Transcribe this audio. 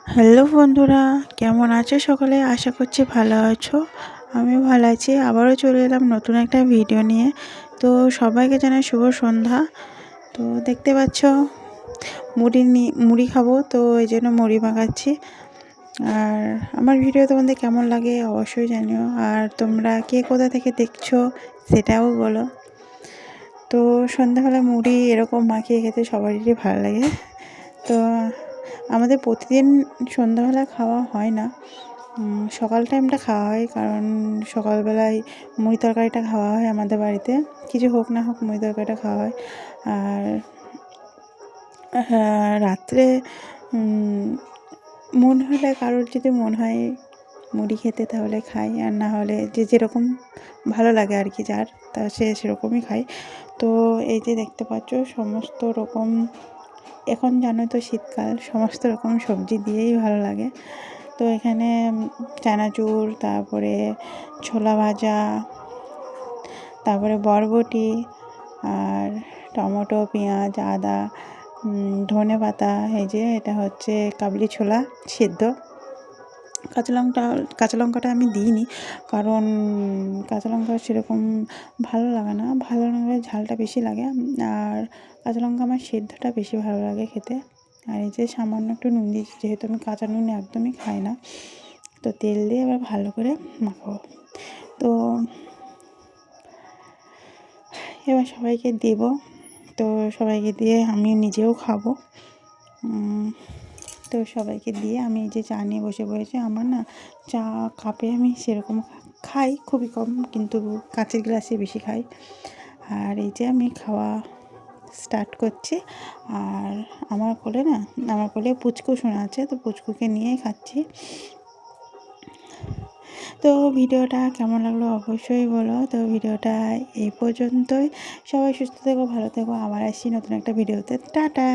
Hello বন্ধুরা, কেমন আছো সকলে? আশা করছি ভালো আছো। আমি ভালো আছি। আবারও চলে এলাম নতুন একটা ভিডিও নিয়ে। তো সবাইকে জানাই শুভ সন্ধ্যা। তো দেখতে পাচ্ছ মুড়ি খাবো, তো এই জন্য মুড়ি মাখাচ্ছি। আর আমার ভিডিও তোমাদের কেমন লাগে অবশ্যই জানিও। আর তোমরা কে কোথা থেকে দেখছো সেটাও বলো। তো সন্ধ্যাবেলা মুড়ি এরকম মাখিয়ে খেতে সবারই ভালো লাগে। তো আমাদের প্রতিদিন সন্ধ্যাবেলা খাওয়া হয় না, সকাল টাইমটা খাওয়া হয়, কারণ সকালবেলায় মুড়ি তরকারিটা খাওয়া হয় আমাদের বাড়িতে। কিছু হোক না হোক মুড়ি তরকারিটা খাওয়া হয়। আর রাত্রে মন হলে, কারোর যদি মন হয় মুড়ি খেতে তাহলে খাই, আর না হলে যে যেরকম ভালো লাগে আর কি, যার তা সে সেরকমই খায়। তো এই যে দেখতে পাচ্ছ সমস্ত রকম, এখন জানো তো শীতকাল, সমস্ত রকম সবজি দিয়েই ভালো লাগে। তো এখানে চানাচুর, তারপরে ছোলা ভাজা, তারপরে বরবটি, আর টমেটো, পেঁয়াজ, আদা, ধনে পাতা। এই যে এটা হচ্ছে কাবলি ছোলা সেদ্ধ। কাঁচা লঙ্কাটা আমি দিইনি, কারণ কাঁচা লঙ্কা সেরকম ভালো লাগে না, ভালো লাগে ঝালটা বেশি লাগে। আর কাঁচা লঙ্কা আমার সেদ্ধটা বেশি ভালো লাগে খেতে। আর এই যে সামান্য একটু নুন দিয়েছি, যেহেতু আমি কাঁচা নুন একদমই খাই না। তো তেল দিয়ে আবার ভালো করে মাখাবো। তো এবার সবাইকে দেব। তো সবাইকে দিয়ে আমি নিজেও খাবো। তো সবাইকে দিয়ে আমি যে চা নিয়ে বসে পড়েছি। আমার না চা কাপে আমি সেরকম খাই খুবই কম, কিন্তু কাঁচের গ্লাসে বেশি খাই। আর এই যে আমি খাওয়া স্টার্ট করছি। আর আমার কোলে পুচকু শোনা আছে, তো পুচকুকে নিয়েই খাচ্ছি। তো ভিডিওটা কেমন লাগলো অবশ্যই বলো। তো ভিডিওটা এই পর্যন্তই। সবাই সুস্থ থেকো, ভালো থেকো। আবার আসছি নতুন একটা ভিডিওতে। টাটা।